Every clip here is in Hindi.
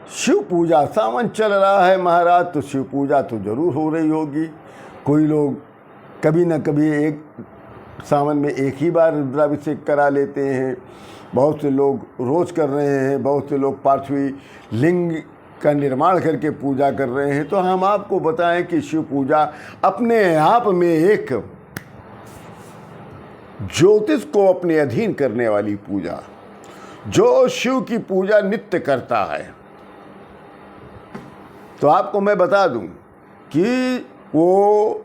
शिव पूजा सावन चल रहा है महाराज, तो शिव पूजा तो जरूर हो रही होगी। कोई लोग कभी न कभी एक सावन में एक ही बार रुद्राभिषेक करा लेते हैं, बहुत से लोग रोज़ कर रहे हैं, बहुत से लोग पार्थिव लिंग का निर्माण करके पूजा कर रहे हैं। तो हम आपको बताएं कि शिव पूजा अपने आप में एक ज्योतिष को अपने अधीन करने वाली पूजा, जो शिव की पूजा नित्य करता है, तो आपको मैं बता दूं कि वो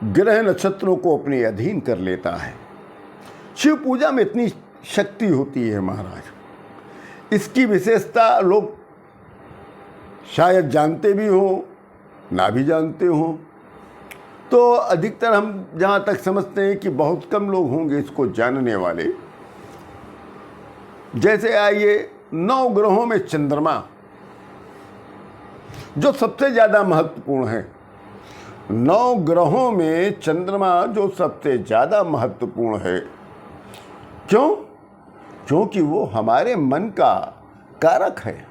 ग्रह नक्षत्रों को अपने अधीन कर लेता है। शिव पूजा में इतनी शक्ति होती है महाराज, इसकी विशेषता लोग शायद जानते भी हो ना भी जानते हो। तो अधिकतर हम जहाँ तक समझते हैं कि बहुत कम लोग होंगे इसको जानने वाले। जैसे आइए 9 ग्रहों में चंद्रमा जो सबसे ज़्यादा महत्वपूर्ण है, 9 ग्रहों में चंद्रमा जो सबसे ज़्यादा महत्वपूर्ण है। क्यों? क्योंकि वो हमारे मन का कारक है,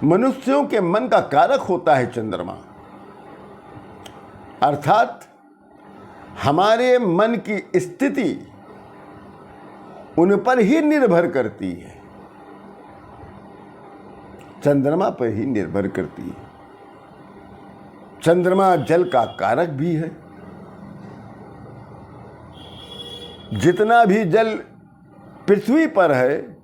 मनुष्यों के मन का कारक होता है चंद्रमा। अर्थात हमारे मन की स्थिति उन पर ही निर्भर करती है, चंद्रमा पर ही निर्भर करती है। चंद्रमा जल का कारक भी है। जितना भी जल पृथ्वी पर है,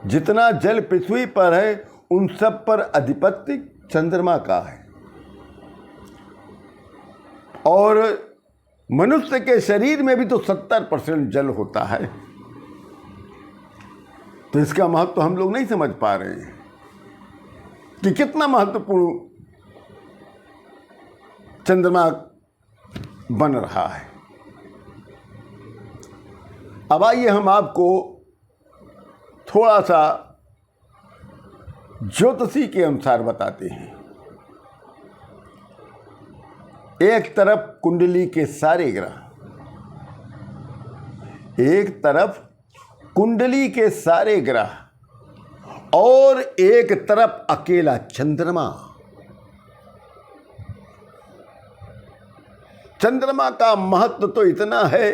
जितना जल पृथ्वी पर है, उन सब पर अधिपत्य चंद्रमा का है। और मनुष्य के शरीर में भी तो 70% जल होता है। तो इसका महत्व हम लोग नहीं समझ पा रहे हैं कि कितना महत्वपूर्ण चंद्रमा बन रहा है। अब आइए हम आपको थोड़ा सा ज्योतिषी के अनुसार बताते हैं। एक तरफ कुंडली के सारे ग्रह, एक तरफ कुंडली के सारे ग्रह और एक तरफ अकेला चंद्रमा। चंद्रमा का महत्व तो इतना है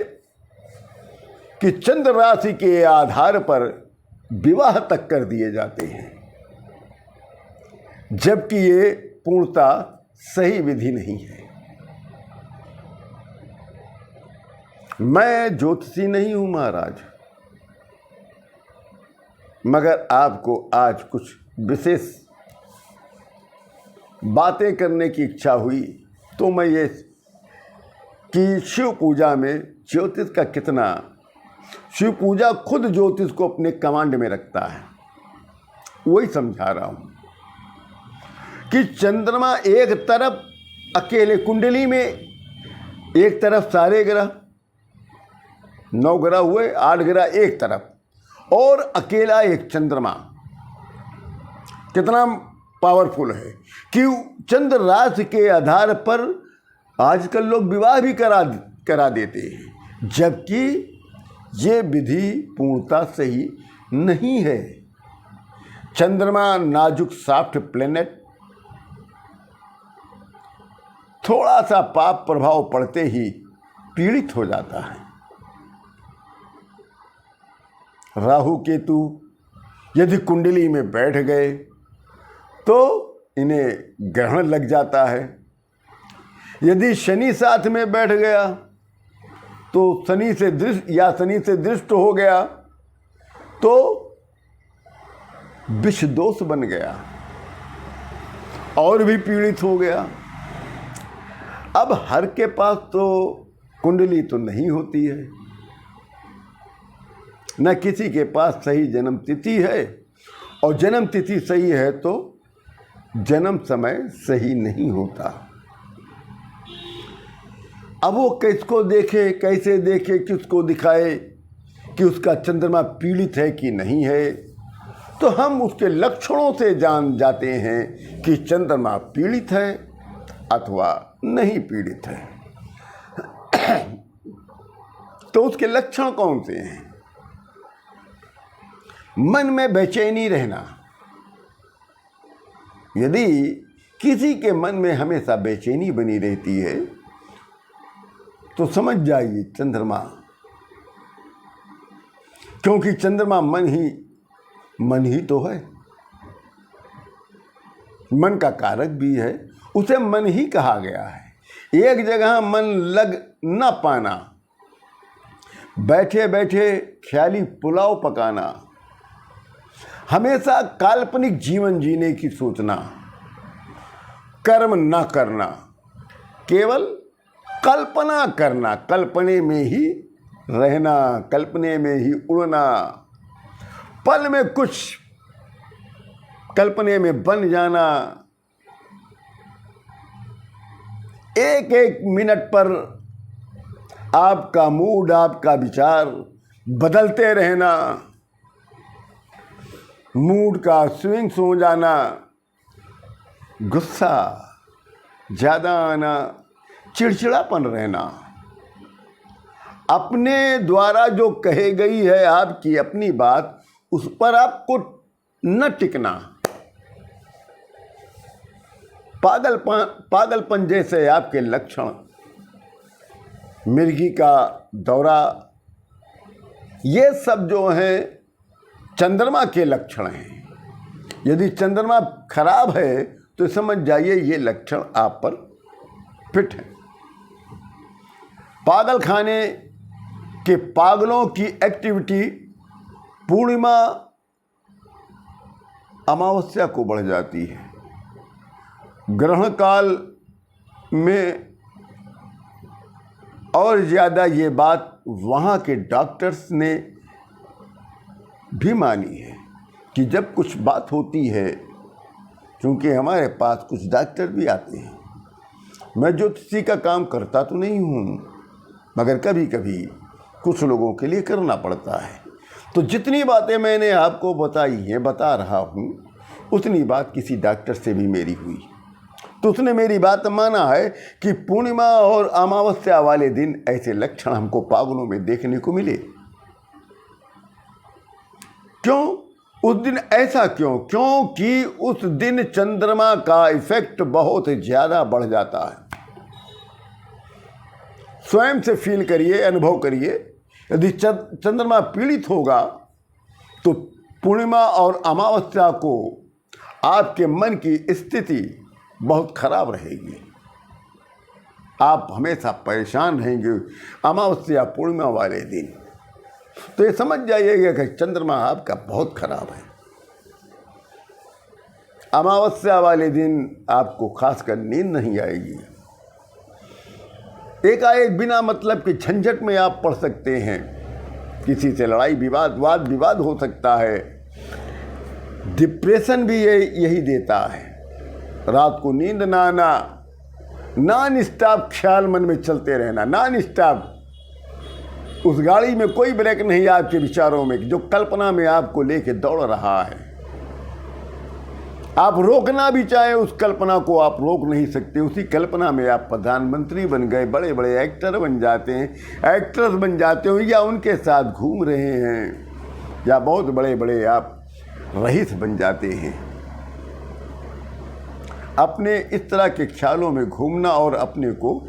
कि चंद्र राशि के आधार पर विवाह तक कर दिए जाते हैं, जबकि ये पूर्णतः सही विधि नहीं है। मैं ज्योतिषी नहीं हूं महाराज, मगर आपको आज कुछ विशेष बातें करने की इच्छा हुई, तो मैं ये कि शिव पूजा में ज्योतिष का कितना, शिव पूजा खुद ज्योतिष को अपने कमांड में रखता है, वही समझा रहा हूं कि चंद्रमा एक तरफ अकेले कुंडली में, एक तरफ सारे ग्रह, 9 ग्रह हुए, 8 ग्रह एक तरफ, और अकेला एक चंद्रमा कितना पावरफुल है कि चंद्र राशि के आधार पर आजकल लोग विवाह भी करा देते हैं, जबकि ये विधि पूर्णतः सही नहीं है। चंद्रमा नाजुक सॉफ्ट प्लेनेट, थोड़ा सा पाप प्रभाव पड़ते ही पीड़ित हो जाता है। राहु केतु यदि कुंडली में बैठ गए तो इन्हें ग्रहण लग जाता है। यदि शनि साथ में बैठ गया तो शनि से दृष्ट हो गया तो विष दोष बन गया और भी पीड़ित हो गया। अब हर के पास तो कुंडली तो नहीं होती है, न किसी के पास सही जन्म तिथि है, और जन्म तिथि सही है तो जन्म समय सही नहीं होता। अब वो किसको देखे, कैसे देखे, किसको दिखाए कि उसका चंद्रमा पीड़ित है कि नहीं है। तो हम उसके लक्षणों से जान जाते हैं कि चंद्रमा पीड़ित है अथवा नहीं पीड़ित है। तो उसके लक्षण कौन से हैं? मन में बेचैनी रहना। यदि किसी के मन में हमेशा बेचैनी बनी रहती है तो समझ जाइए चंद्रमा, क्योंकि चंद्रमा मन ही तो है, मन का कारक भी है, उसे मन ही कहा गया है। एक जगह मन लग न पाना, बैठे बैठे ख्याली पुलाव पकाना, हमेशा काल्पनिक जीवन जीने की सोचना, कर्म न करना, केवल कल्पना करना, कल्पने में ही रहना, कल्पने में ही उड़ना, पल में कुछ कल्पने में बन जाना, एक एक मिनट पर आपका मूड, आपका विचार बदलते रहना, मूड का स्विंग्स हो जाना, गुस्सा ज़्यादा आना, चिड़चिड़ापन रहना, अपने द्वारा जो कही गई है आपकी अपनी बात, उस पर आपको न टिकना, पागलपन जैसे आपके लक्षण, मिर्गी का दौरा, ये सब जो हैं चंद्रमा के लक्षण हैं। यदि चंद्रमा खराब है तो समझ जाइए ये लक्षण आप पर फिट है। पागल खाने के पागलों की एक्टिविटी पूर्णिमा अमावस्या को बढ़ जाती है। ग्रहण काल में और ज़्यादा ये बात वहाँ के डॉक्टर्स ने भी मानी है कि जब कुछ बात होती है, क्योंकि हमारे पास कुछ डॉक्टर भी आते हैं, मैं ज्योतिषी का काम करता तो नहीं हूँ, मगर कभी कभी कुछ लोगों के लिए करना पड़ता है। तो जितनी बातें मैंने आपको बताई हैं, बता रहा हूँ, उतनी बात किसी डॉक्टर से भी मेरी हुई, तो उसने मेरी बात माना है कि पूर्णिमा और अमावस्या वाले दिन ऐसे लक्षण हमको पागलों में देखने को मिले। क्यों उस दिन ऐसा क्यों? क्योंकि उस दिन चंद्रमा का इफेक्ट बहुत ज़्यादा बढ़ जाता है। स्वयं से फील करिए, अनुभव करिए। यदि चंद्रमा पीड़ित होगा तो पूर्णिमा और अमावस्या को आपके मन की स्थिति बहुत खराब रहेगी, आप हमेशा परेशान रहेंगे अमावस्या पूर्णिमा वाले दिन। तो ये समझ जाइएगा कि चंद्रमा आपका बहुत खराब है। अमावस्या वाले दिन आपको खासकर नींद नहीं आएगी, एकाएक बिना मतलब के झंझट में आप पड़ सकते हैं, किसी से लड़ाई वाद विवाद हो सकता है। डिप्रेशन भी यही देता है, रात को नींद ना आना, नॉन स्टॉप ख्याल मन में चलते रहना, नॉन स्टॉप, उस गाड़ी में कोई ब्रेक नहीं आपके विचारों में, जो कल्पना में आपको लेके दौड़ रहा है। आप रोकना भी चाहे उस कल्पना को आप रोक नहीं सकते। उसी कल्पना में आप प्रधानमंत्री बन गए, बड़े बड़े एक्टर बन जाते हैं, एक्ट्रेस बन जाते हो, या उनके साथ घूम रहे हैं, या बहुत बड़े बड़े आप रईस बन जाते हैं। अपने इस तरह के ख्यालों में घूमना और अपने को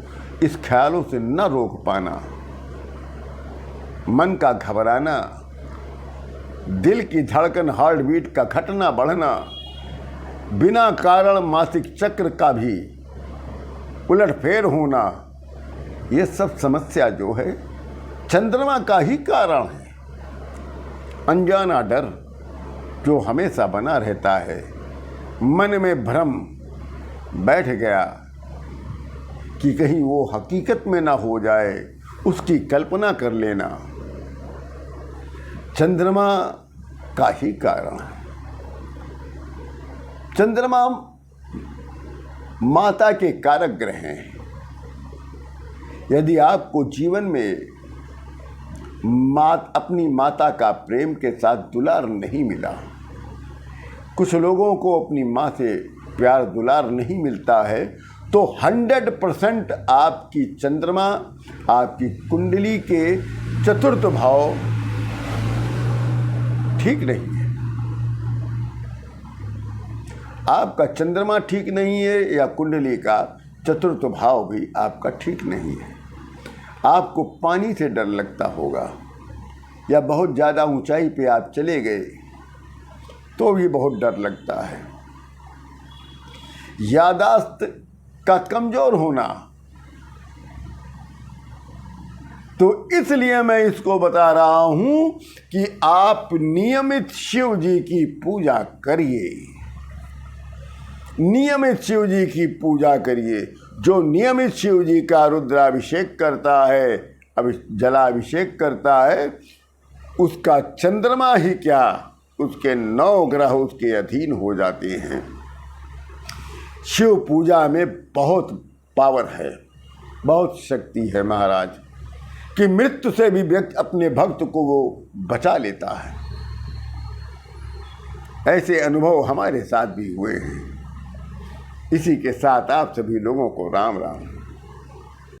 इस ख्यालों से न रोक पाना, मन का घबराना, दिल की धड़कन हार्ट बीट का घटना बढ़ना, बिना कारण मासिक चक्र का भी उलटफेर होना, ये सब समस्या जो है चंद्रमा का ही कारण है। अनजाना डर जो हमेशा बना रहता है, मन में भ्रम बैठ गया कि कहीं वो हकीकत में ना हो जाए, उसकी कल्पना कर लेना, चंद्रमा का ही कारण है। चंद्रमा माता के कारक ग्रह हैं। यदि आपको जीवन में अपनी माता का प्रेम के साथ दुलार नहीं मिला, कुछ लोगों को अपनी माँ से प्यार दुलार नहीं मिलता है, तो 100% आपकी चंद्रमा, आपकी कुंडली के चतुर्थ भाव ठीक नहीं है। आपका चंद्रमा ठीक नहीं है या कुंडली का चतुर्थ भाव भी आपका ठीक नहीं है। आपको पानी से डर लगता होगा या बहुत ज़्यादा ऊंचाई पे आप चले गए तो भी बहुत डर लगता है। यादाश्त का कमज़ोर होना, तो इसलिए मैं इसको बता रहा हूं कि आप नियमित शिव जी की पूजा करिए, नियमित शिव जी की पूजा करिए। जो नियमित शिव जी का रुद्राभिषेक करता है, अब जलाभिषेक करता है, उसका चंद्रमा ही क्या, उसके 9 ग्रह उसके अधीन हो जाते हैं। शिव पूजा में बहुत पावर है, बहुत शक्ति है महाराज, कि मृत्यु से भी व्यक्ति अपने भक्त को वो बचा लेता है। ऐसे अनुभव हमारे साथ भी हुए हैं। इसी के साथ आप सभी लोगों को राम राम।